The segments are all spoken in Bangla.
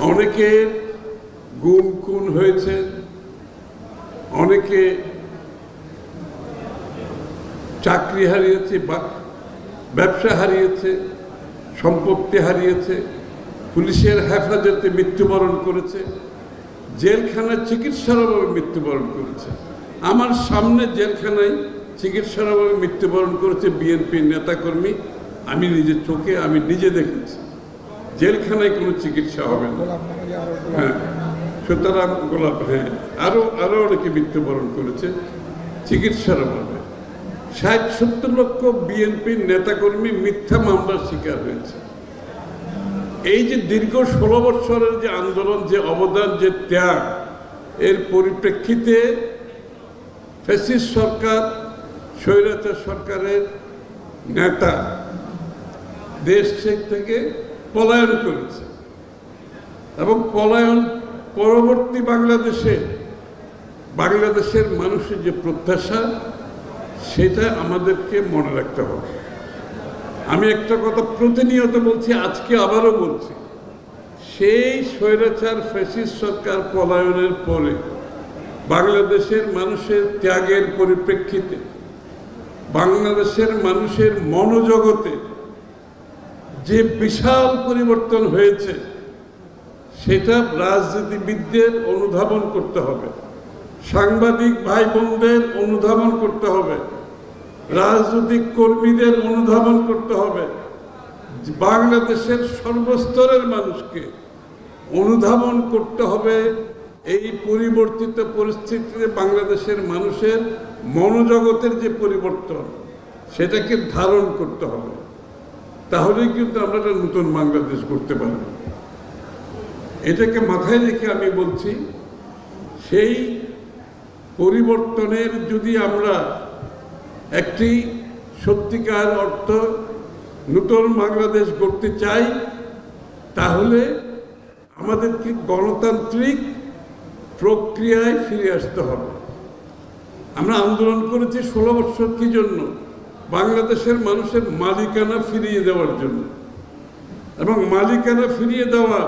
অনেকের গুম খুন হয়েছে, অনেকে চাকরি হারিয়েছে, ব্যবসা হারিয়েছে, সম্পত্তি হারিয়েছে, পুলিশের হেফাজতে মৃত্যুবরণ করেছে, জেলখানায় চিকিৎসার অভাবে মৃত্যুবরণ করেছে। আমার সামনে জেলখানায় চিকিৎসার অভাবে মৃত্যুবরণ করেছে বিএনপির নেতাকর্মী। আমি নিজের চোখে আমি নিজে দেখেছি জেলখানায় কোনো চিকিৎসা হবে না। হ্যাঁ, সুতরাং গোলাপ, হ্যাঁ, আরো অনেকে মৃত্যুবরণ করেছে চিকিৎসার অভাবে। 60-70 লক্ষ বিএনপির নেতাকর্মী মিথ্যা মামলার শিকার হয়েছে। এই যে দীর্ঘ 16 বছরের যে আন্দোলন, যে অবদান, যে ত্যাগ, এর পরিপ্রেক্ষিতে ফ্যাসিস্ট সরকার, স্বৈরাচার সরকারের নেতা দেশ থেকে পলায়ন করেছে এবং পলায়ন পরবর্তী বাংলাদেশের মানুষের যে প্রত্যাশা, সেটা আমাদেরকে মনে রাখতে হবে। আমি একটা কথা প্রতিনিয়ত বলছি, আজকে আবারও বলছি, সেই স্বৈরাচার ফ্যাসিস্ট সরকার পলায়নের পরে বাংলাদেশের মানুষের ত্যাগের পরিপ্রেক্ষিতে বাংলাদেশের মানুষের মনোজগতে যে বিশাল পরিবর্তন হয়েছে, সেটা রাজনীতিবিদদের অনুধাবন করতে হবে, সাংবাদিক ভাই বোনদের অনুধাবন করতে হবে, রাজনৈতিক কর্মীদের অনুধাবন করতে হবে, বাংলাদেশের সর্বস্তরের মানুষকে অনুধাবন করতে হবে। এই পরিবর্তিত পরিস্থিতিতে বাংলাদেশের মানুষের মনোজগতের যে পরিবর্তন, সেটাকে ধারণ করতে হবে। তাহলেই কিন্তু আমরা একটা নতুন বাংলাদেশ করতে পারব। এটাকে মাথায় রেখে আমি বলছি, সেই পরিবর্তনের যদি আমরা একটি সত্যিকার অর্থ নতুন বাংলাদেশ গড়তে চাই, তাহলে আমাদেরকে গণতান্ত্রিক প্রক্রিয়ায় ফিরে আসতে হবে। আমরা আন্দোলন করেছি 16 বছর কি জন্য? বাংলাদেশের মানুষের মালিকানা ফিরিয়ে দেওয়ার জন্য। এবং মালিকানা ফিরিয়ে দেওয়ার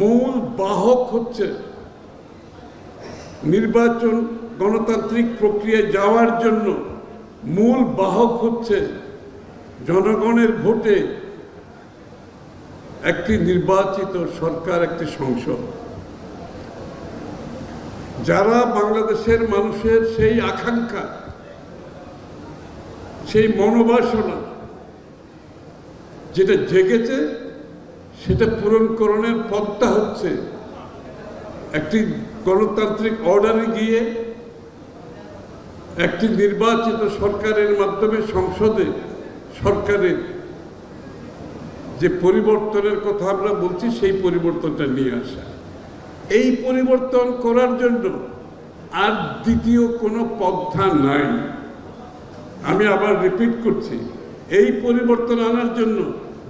মূল বাহক হচ্ছে নির্বাচন, গণতান্ত্রিক প্রক্রিয়ায় যাওয়ার জন্য মূল বাহক হচ্ছে জনগণের ভোটে একটি নির্বাচিত সরকার, একটি সংসদ। যারা বাংলাদেশের মানুষের সেই আকাঙ্ক্ষা, সেই মনোবাসনা যেটা জেগেছে, সেটা পূরণকরণের পথটা হচ্ছে একটি গণতান্ত্রিক অর্ডারে গিয়ে একটি নির্বাচিত সরকারের মাধ্যমে সংসদে সরকারের যে পরিবর্তনের কথা আমরা বলছি, সেই পরিবর্তনটা নিয়ে আসা। এই পরিবর্তন করার জন্য আর দ্বিতীয় কোনো পন্থা নাই। আমি আবার রিপিট করছি, এই পরিবর্তন আনার জন্য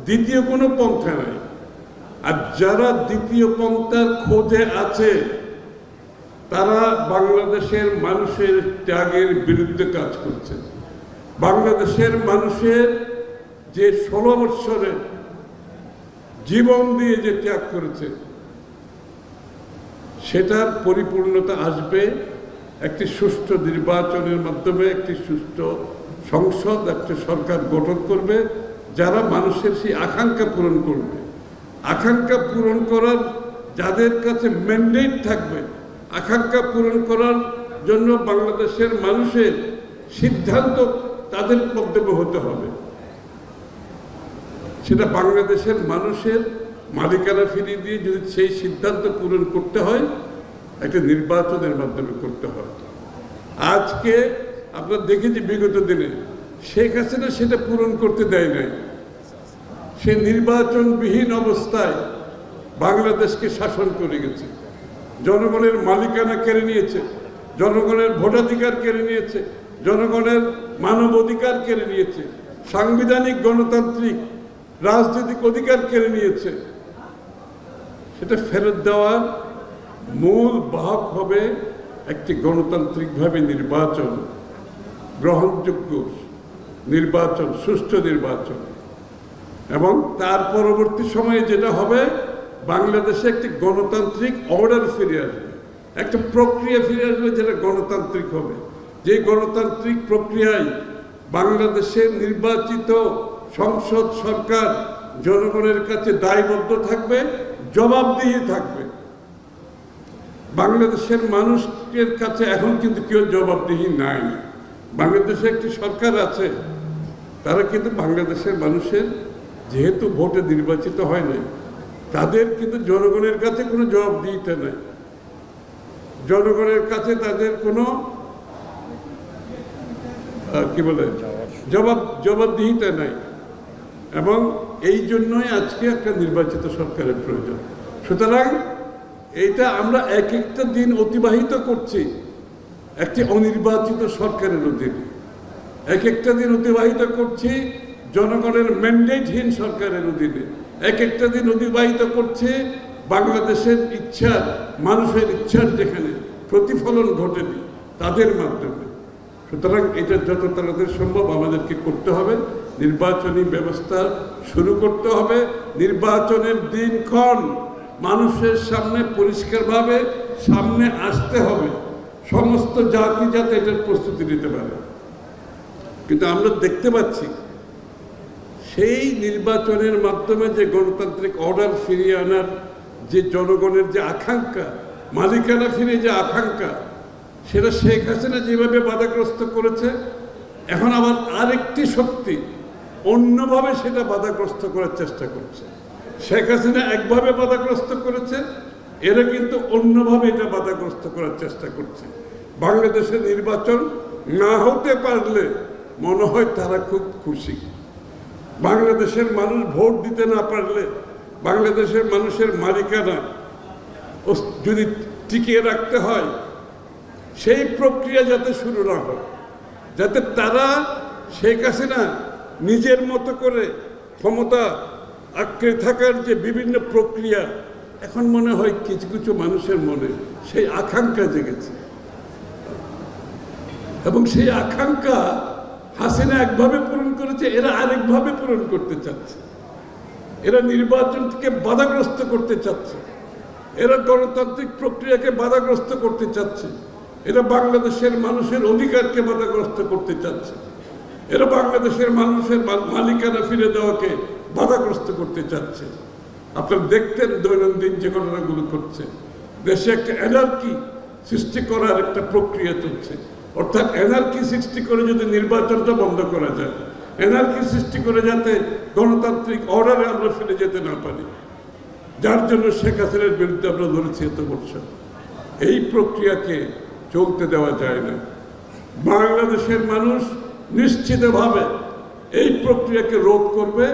দ্বিতীয় কোনো পন্থা নাই। আর যারা দ্বিতীয় পন্থার খোঁজে আছে, তারা বাংলাদেশের মানুষের ত্যাগের বিরুদ্ধে কাজ করছে। বাংলাদেশের মানুষের যে 16 বৎসরে জীবন দিয়ে যে ত্যাগ করেছে, সেটার পরিপূর্ণতা আসবে একটি সুষ্ঠু নির্বাচনের মাধ্যমে। একটি সুষ্ঠু সংসদ, একটি সরকার গঠন করবে, যারা মানুষের সেই আকাঙ্ক্ষা পূরণ করবে। আকাঙ্ক্ষা পূরণ করার যাদের কাছে ম্যান্ডেট থাকবে, আকাঙ্ক্ষা পূরণ করার জন্য বাংলাদেশের মানুষের সিদ্ধান্ত তাদের মধ্যে হতে হবে। সেটা বাংলাদেশের মানুষের মালিকানা ফিরিয়ে দিয়ে যদি সেই সিদ্ধান্ত পূরণ করতে হয়, একটা নির্বাচনের মাধ্যমে করতে হয়। আজকে আমরা দেখেছি বিগত দিনে শেখ হাসিনা সেটা পূরণ করতে দেয় নাই। সে নির্বাচনবিহীন অবস্থায় বাংলাদেশকে শাসন করে গেছে, জনগণের মালিকানা কেড়ে নিয়েছে, জনগণের ভোটাধিকার কেড়ে নিয়েছে, জনগণের মানবাধিকার কেড়ে নিয়েছে, সাংবিধানিক গণতান্ত্রিক রাজনৈতিক অধিকার কেড়ে নিয়েছে। সেটা ফেরত দেওয়ার মূল বাহক হবে একটি গণতান্ত্রিকভাবে নির্বাচন, গ্রহণযোগ্য নির্বাচন, সুষ্ঠু নির্বাচন। এবং তার পরবর্তী সময়ে যেটা হবে, বাংলাদেশে একটি গণতান্ত্রিক অর্ডার ফিরে আসবে, একটা প্রক্রিয়া ফিরে আসবে যেটা গণতান্ত্রিক হবে। যে গণতান্ত্রিক প্রক্রিয়ায় বাংলাদেশের নির্বাচিত সংসদ সরকার জনগণের কাছে দায়বদ্ধ থাকবে, জবাবদিহি থাকবে। বাংলাদেশের মানুষের কাছে এখন কিন্তু কেউ জবাবদিহি নাই। বাংলাদেশে একটি সরকার আছে, তারা কিন্তু বাংলাদেশের মানুষের যেহেতু ভোটে নির্বাচিত হয় নাই, তাদের কিন্তু জনগণের কাছে কোনো জবাবদিহিতা নাই, জনগণের কাছে তাদের কোনো কি বলে জবাবদিহিতা নাই। এবং এই জন্যই আজকে একটা নির্বাচিত সরকারের প্রয়োজন। সুতরাং এইটা আমরা এক একটা দিন অতিবাহিত করছি একটি অনির্বাচিত সরকারের অধীনে, এক একটা দিন অতিবাহিত করছি জনগণের ম্যান্ডেটহীন সরকারের অধীনে, এক একটা দিন অতিবাহিত করছে বাংলাদেশের ইচ্ছার, মানুষের ইচ্ছার যেখানে প্রতিফলন ঘটেনি তাদের মাধ্যমে। সুতরাং এটা যত তাড়াতাড়ি সম্ভব আমাদেরকে করতে হবে, নির্বাচনী ব্যবস্থা শুরু করতে হবে। নির্বাচনের দিনক্ষণ মানুষের সামনে পরিষ্কারভাবে সামনে আসতে হবে, সমস্ত জাতি যাতে এটার প্রস্তুতি নিতে পারে। কিন্তু আমরা দেখতে পাচ্ছি সেই নির্বাচনের মাধ্যমে যে গণতান্ত্রিক অর্ডার ফিরিয়ে আনার যে জনগণের যে আকাঙ্ক্ষা, মালিকানা ফিরে যে আকাঙ্ক্ষা, সেটা শেখ হাসিনা যেভাবে বাধাগ্রস্ত করেছে, এখন আবার আরেকটি শক্তি অন্যভাবে সেটা বাধাগ্রস্ত করার চেষ্টা করছে। শেখ হাসিনা একভাবে বাধাগ্রস্ত করেছে, এরা কিন্তু অন্যভাবে এটা বাধাগ্রস্ত করার চেষ্টা করছে। বাংলাদেশের নির্বাচন না হতে পারলে মনে হয় তারা খুব খুশি। বাংলাদেশের মানুষ ভোট দিতে না পারলে বাংলাদেশের মানুষের মালিকানা যদি টিকিয়ে রাখতে হয়, সেই প্রক্রিয়া যাতে শুরু না হয়, যাতে তারা শেখ হাসিনা নিজের মতো করে ক্ষমতা আঁকড়ে থাকার যে বিভিন্ন প্রক্রিয়া, এখন মনে হয় কিছু কিছু মানুষের মনে সেই আকাঙ্ক্ষা জেগেছে, এবং সেই আকাঙ্ক্ষা হাসিনা একভাবে পূরণ করেছে, এরা আরেকভাবে পূরণ করতে চাচ্ছে। এরা নির্বাচনকে বাধাগ্রস্ত করতে চাচ্ছে, এরা গণতান্ত্রিক প্রক্রিয়াকে বাধাগ্রস্ত করতে চাচ্ছে, এরা বাংলাদেশের মানুষের অধিকারকে বাধাগ্রস্ত করতে চাচ্ছে, এরা বাংলাদেশের মানুষের মালিকানা ফিরে দেওয়াকে বাধাগ্রস্ত করতে চাচ্ছে। আপনারা দেখতেন দৈনন্দিন যে ঘটনাগুলো করছে, দেশে একটা এনার্কি সৃষ্টি করার একটা প্রক্রিয়া চলছে। অর্থাৎ এনার্কি সৃষ্টি করে যদি নির্বাচনটা বন্ধ করা যায়, এনার্কি সৃষ্টি করে যাতে গণতান্ত্রিক অর্ডারে আমরা ফিরে যেতে না পারি, যার জন্য শেখ হাসিনার বিরুদ্ধে আমরা লড়েছি এত বছর। এই প্রক্রিয়াকে চলতে দেওয়া যায় না। বাংলাদেশের মানুষ নিশ্চিতভাবে এই প্রক্রিয়াকে রোধ করবে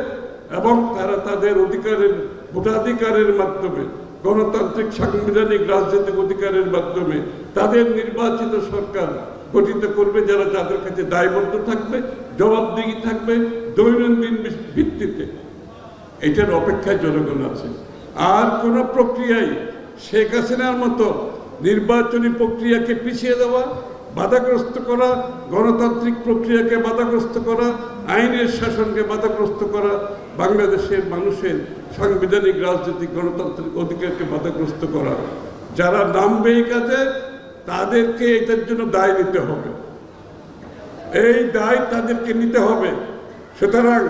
এবং তারা তাদের অধিকারের, ভোটাধিকারের মাধ্যমে, গণতান্ত্রিক সাংবিধানিক রাজনৈতিক অধিকারের মাধ্যমে তাদের নির্বাচিত সরকার গঠিত করবে, যারা তাদের কাছে দায়বদ্ধ থাকবে, জবাবদিহি থাকবে দৈনন্দিন ভিত্তিতে। এটার অপেক্ষায় জনগণ আছে। আর কোন প্রক্রিয়ায় শেখ হাসিনার মতো নির্বাচনী প্রক্রিয়াকে পিছিয়ে দেওয়া, বাধাগ্রস্ত করা, গণতান্ত্রিক প্রক্রিয়াকে বাধাগ্রস্ত করা, আইনের শাসনকে বাধাগ্রস্ত করা, বাংলাদেশের মানুষের সাংবিধানিক রাজনৈতিক গণতান্ত্রিক অধিকারকে বাধাগ্রস্ত করা, যারা নামবে এই কাজে তাদেরকে এটার জন্য দায় নিতে হবে। এই দায় তাদেরকে নিতে হবে। সুতরাং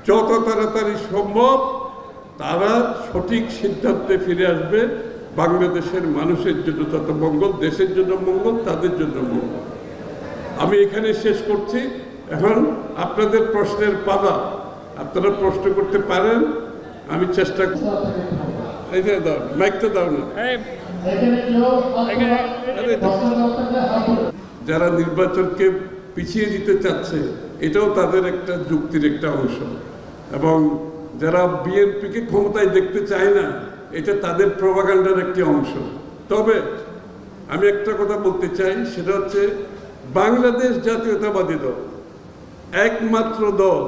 যত তাড়াতাড়ি সম্ভব তারা সঠিক সিদ্ধান্তে ফিরে আসবে। বাংলাদেশের মানুষের জন্য তত মঙ্গল, দেশের জন্য মঙ্গল, তাদের জন্য মঙ্গল। আমি এখানে শেষ করছি। এখন আপনাদের প্রশ্নের পালা, আপনারা প্রশ্ন করতে পারেন, আমি চেষ্টা করব। এইটা দাও, মাইকটা দাও না। যারা নির্বাচনকে পিছিয়ে দিতে চাচ্ছে, এটাও তাদের একটা যুক্তির একটা অংশ, এবং যারা বিএনপিকে ক্ষমতায় দেখতে চায় না, এটা তাদের প্রপাগান্ডার একটি অংশ। তবে আমি একটা কথা বলতে চাই, সেটা হচ্ছে বাংলাদেশ জাতীয়তাবাদী দল একমাত্র দল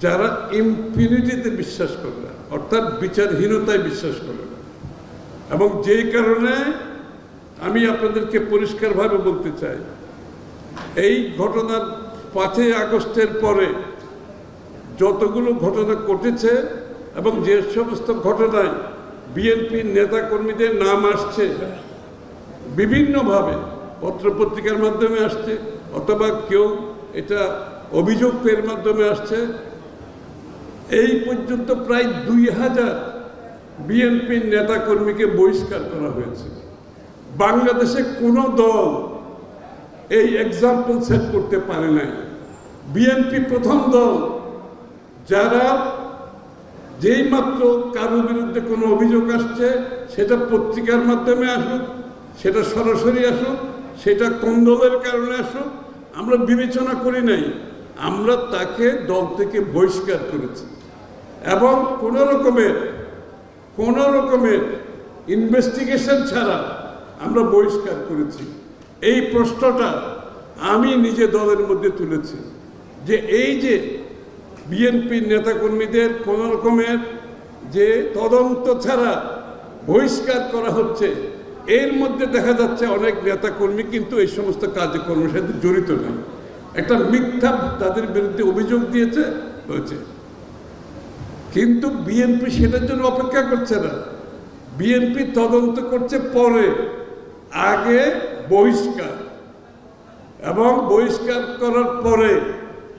যারা ইম্পিউনিটিতে বিশ্বাস করে না, অর্থাৎ বিচারহীনতায় বিশ্বাস করে না। এবং যেই কারণে আমি আপনাদেরকে পরিষ্কারভাবে বলতে চাই, এই ঘটনার 5ই আগস্টের পরে যতগুলো ঘটনা ঘটেছে, এবং যে সমস্ত ঘটনায় বিএনপির নেতাকর্মীদের নাম আসছে বিভিন্নভাবে, পত্রপত্রিকার মাধ্যমে আসছে অথবা কেউ এটা অভিযোগের মাধ্যমে আসছে, এই পর্যন্ত প্রায় 2000 বিএনপির নেতাকর্মীকে বহিষ্কার করা হয়েছে। বাংলাদেশে কোনো দল এই এক্সাম্পল সেট করতে পারে নাই। বিএনপি প্রথম দল যারা যেই মাত্র কারোর বিরুদ্ধে কোনো অভিযোগ আসছে, সেটা পত্রিকার মাধ্যমে আসুক, সেটা সরাসরি আসুক, সেটা কোন দলের কারণে আসুক, আমরা বিবেচনা করি নাই, আমরা তাকে দল থেকে বহিষ্কার করেছি এবং কোনো রকমের ইনভেস্টিগেশন ছাড়া আমরা বহিষ্কার করেছি। এই প্রশ্নটা আমি নিজে দলের মধ্যে তুলেছি যে এই যে বিএনপির নেতাকর্মীদের কোনো রকমের যে তদন্ত ছাড়া বহিষ্কার করা হচ্ছে, এর মধ্যে দেখা যাচ্ছে অনেক নেতাকর্মী কিন্তু এই সমস্ত কার্যক্রমের সাথে জড়িত নয়। একটা মিথ্যা তাদের বিরুদ্ধে অভিযোগ দিয়েছে হয়েছে, কিন্তু বিএনপি সেটার জন্য অপেক্ষা করছে না। বিএনপি তদন্ত করছে পরে, আগে বহিষ্কার, এবং বহিষ্কার করার পরে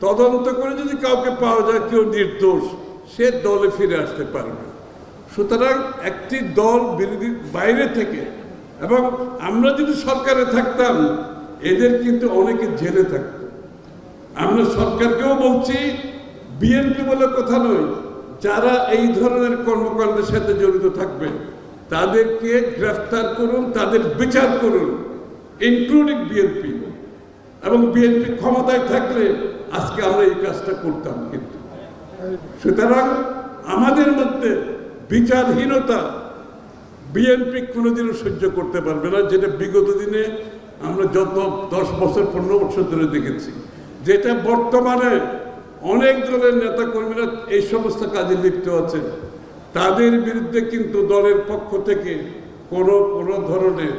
তদন্ত করে যদি কাউকে পাওয়া যায় কেউ নির্দোষ, সে দলে ফিরে আসতে পারবে। সুতরাং একটি দল বিরোধী বাইরে থেকে, এবং আমরা যদি সরকারে থাকতাম এদের কিন্তু অনেকে জেলে থাকতো। আমরা সরকারকেও বলছি, বিএনপি বলে কথা নয়, যারা এই ধরনের কর্মকাণ্ডের সাথে জড়িত থাকবে তাদেরকে গ্রেফতার করুন, তাদের বিচার করুন, ইনক্লুডিং বিএনপি। এবং বিএনপি ক্ষমতায় থাকলে আজকে আমরা এই কাজটা করতাম। কিন্তু সুতরাং আমাদের মধ্যে বিচারহীনতা বিএনপি কোনোদিনও সহ্য করতে পারবে না, যেটা বিগত দিনে আমরা যত 10 বছর 15 বছর ধরে দেখেছি, যেটা বর্তমানে অনেক দলের নেতাকর্মীরা এই সমস্ত কাজে লিপ্ত আছে, তাদের বিরুদ্ধে কিন্তু দলের পক্ষ থেকে কোনো ধরনের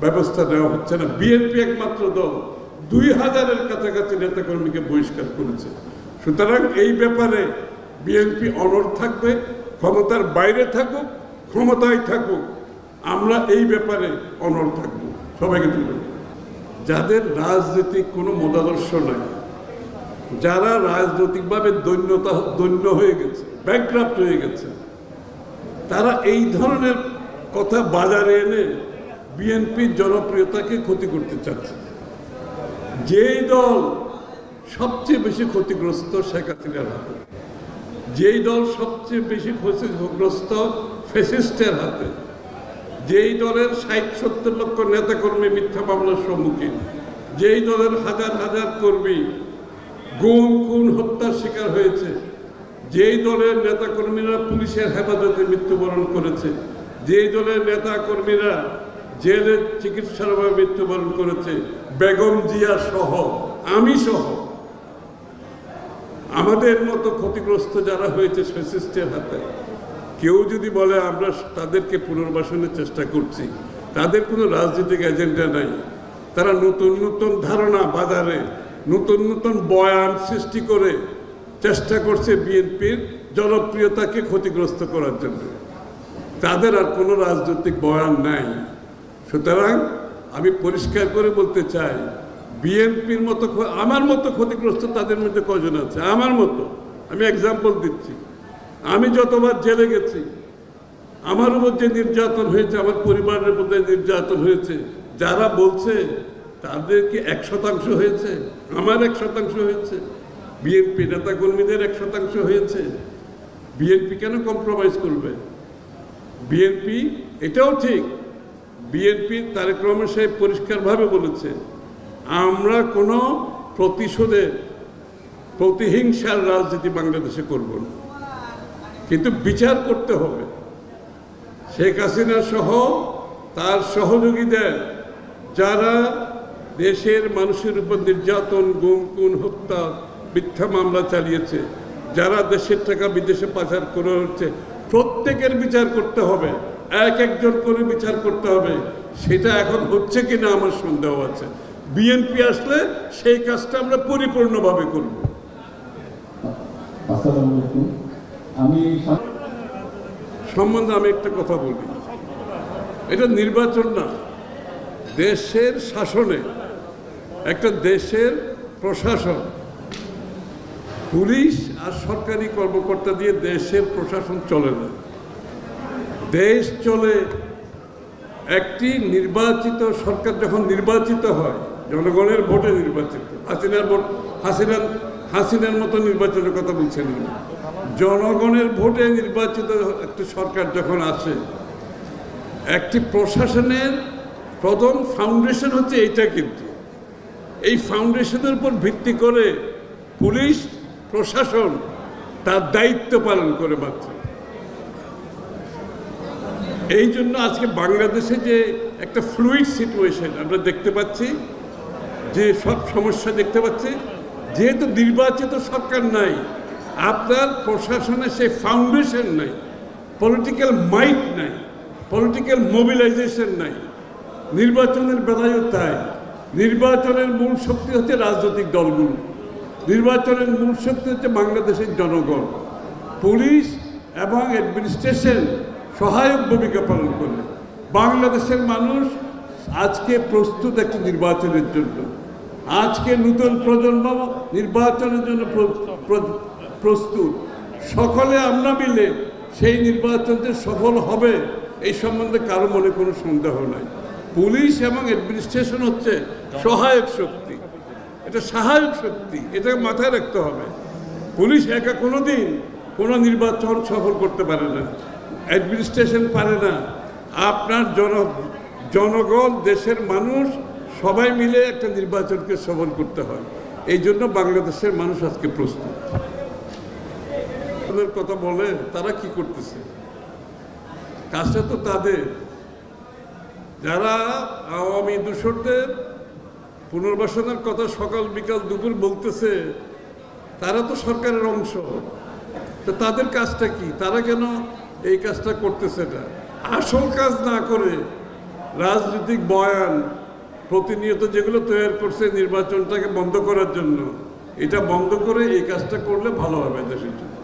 ব্যবস্থা নেওয়া হচ্ছে না। বিএনপি একমাত্র দল 2000-এর কাছাকাছি নেতাকর্মীকে বহিষ্কার করেছে। সুতরাং এই ব্যাপারে বিএনপি অনড় থাকবে, ক্ষমতার বাইরে থাকুক, ক্ষমতায় থাকুক, আমরা এই ব্যাপারে অনড় থাকব। সবাইকে তুলে, যাদের রাজনৈতিক কোনো মতাদর্শ নাই, যারা রাজনৈতিকভাবে দৈন্য হয়ে গেছে, ব্যাংক্রাফট হয়ে গেছে, তারা এই ধরনের কথা বাজারে এনে বিএনপির জনপ্রিয়তাকে ক্ষতি করতে চাচ্ছে। যেই দল সবচেয়ে বেশি ক্ষতিগ্রস্ত শেখ হাসিনার হাতে, যেই দল সবচেয়ে বেশি ক্ষতিগ্রস্ত ফ্যাসিস্টের হাতে, যেই দলের 60-70 লক্ষ নেতাকর্মী মিথ্যা মামলার সম্মুখীন, যেই দলের হাজার হাজার কর্মী গুম খুন হত্যার শিকার হয়েছে, যেই দলের নেতাকর্মীরা পুলিশের হেফাজতে মৃত্যুবরণ করেছে, যেই দলের নেতাকর্মীরা জেলে চিকিৎসার অভাবে মৃত্যুবরণ করেছে, বেগম জিয়া সহ, আমি সহ, আমাদের মতো ক্ষতিগ্রস্ত যারা হয়েছে ফ্যাসিস্টের হাতে, কেউ যদি বলে আমরা তাদেরকে পুনর্বাসনের চেষ্টা করছি, তাদের কোনো রাজনৈতিক এজেন্ডা নাই। তারা নতুন নতুন ধারণা বাজারে, নতুন নতুন বয়ান সৃষ্টি করে চেষ্টা করছে বিএনপির জনপ্রিয়তাকে ক্ষতিগ্রস্ত করার জন্য। তাদের আর কোনো রাজনৈতিক বয়ান নাই। সুতরাং আমি পরিষ্কার করে বলতে চাই, বিএনপির মতো, আমার মতো ক্ষতিগ্রস্ত তাদের মধ্যে কজন আছে? আমার মতো, আমি এক্সাম্পল দিচ্ছি। আমি যতবার জেলে গেছি, আমার উপর যে নির্যাতন হয়েছে, আমার পরিবারের মধ্যে নির্যাতন হয়েছে, যারা বলছে তাদের কি 1% হয়েছে? আমার 1% হয়েছে, বিএনপি নেতাকর্মীদের 1% হয়েছে। বিএনপি কেন কম্প্রোমাইজ করবে? বিএনপি, এটাও ঠিক, বিএনপি তারেক রহমান সাহেব পরিষ্কারভাবে বলেছে, আমরা কোনো প্রতিহিংসার রাজনীতি বাংলাদেশে করব না, কিন্তু বিচার করতে হবে। শেখ হাসিনা সহ তার সহযোগীদের যারা দেশের মানুষের উপর নির্যাতন, গুম খুন হত্যা মিথ্যা মামলা চালিয়েছে, যারা দেশের টাকা বিদেশে পাচার করে হচ্ছে, প্রত্যেকের বিচার করতে হবে, একজন করে বিচার করতে হবে। সেটা এখন হচ্ছে কিনা আমার সন্দেহ আছে। বিএনপি আসলে সেই কাজটা আমরা পরিপূর্ণভাবে করব। আসসালামু আলাইকুম। আমি সম্বন্ধে আমি একটা কথা বলি, এটা নির্বাচন না, দেশের শাসনে একটা দেশের প্রশাসন, পুলিশ আর সরকারি কর্মকর্তা দিয়ে দেশের প্রশাসন চলে না। দেশ চলে একটি নির্বাচিত সরকার যখন নির্বাচিত হয়, জনগণের ভোটে নির্বাচিত। হাসিনার মতো নির্বাচনের কথা বলছেন না, জনগণের ভোটে নির্বাচিত একটি সরকার যখন আসে, একটি প্রশাসনের প্রথম ফাউন্ডেশন হচ্ছে এইটা। কিন্তু এই ফাউন্ডেশনের উপর ভিত্তি করে পুলিশ প্রশাসন তার দায়িত্ব পালন করে মাত্র। এই জন্য আজকে বাংলাদেশে যে একটা ফ্লুইড সিচুয়েশন আমরা দেখতে পাচ্ছি, যে সব সমস্যা দেখতে পাচ্ছি, যেহেতু নির্বাচিত সরকার নাই, আপনার প্রশাসনে সেই ফাউন্ডেশন নাই, পলিটিক্যাল মাইট নাই, পলিটিক্যাল মোবিলাইজেশন নাই। নির্বাচনের বেলায়ও তাই। নির্বাচনের মূল শক্তি হচ্ছে রাজনৈতিক দলগুলো, নির্বাচনের মূল শক্তি হচ্ছে বাংলাদেশের জনগণ। পুলিশ এবং অ্যাডমিনিস্ট্রেশন সহায়ক ভূমিকা পালন করে। বাংলাদেশের মানুষ আজকে প্রস্তুত একটি নির্বাচনের জন্য। আজকে নতুন প্রজন্ম নির্বাচনের জন্য প্রস্তুত। সকলে আমরা মিলে সেই নির্বাচনতে সফল হবে এই সম্বন্ধে কারো মনে কোনো সন্দেহ নাই। পুলিশ এবং অ্যাডমিনিস্ট্রেশন হচ্ছে সহায়ক শক্তি, এটা সহায়ক শক্তি, এটা মাথায় রাখতে হবে। পুলিশ একা কোনোদিন কোনো নির্বাচন সফল করতে পারে না, অ্যাডমিনিস্ট্রেশন পারে না। আপনার জনগণ, দেশের মানুষ সবাই মিলে একটা নির্বাচনকে সফল করতে হয়। এই জন্য বাংলাদেশের মানুষ আজকে প্রস্তুত। কথা বলে তারা কি করতেছে, কাজটা তো তাদের। যারা আওয়ামী দূষরদের পুনর্বাসনের কথা সকাল বিকাল দুপুর বলতেছে, তারা তো সরকারের অংশ। তো তাদের কাজটা কি? তারা কেন এই কাজটা করতেছে না? আসল কাজ না করে রাজনৈতিক বয়ান প্রতিনিয়ত যেগুলো তৈরি করছে নির্বাচনটাকে বন্ধ করার জন্য, এটা বন্ধ করে এই কাজটা করলে ভালো হবে দেশের জন্য।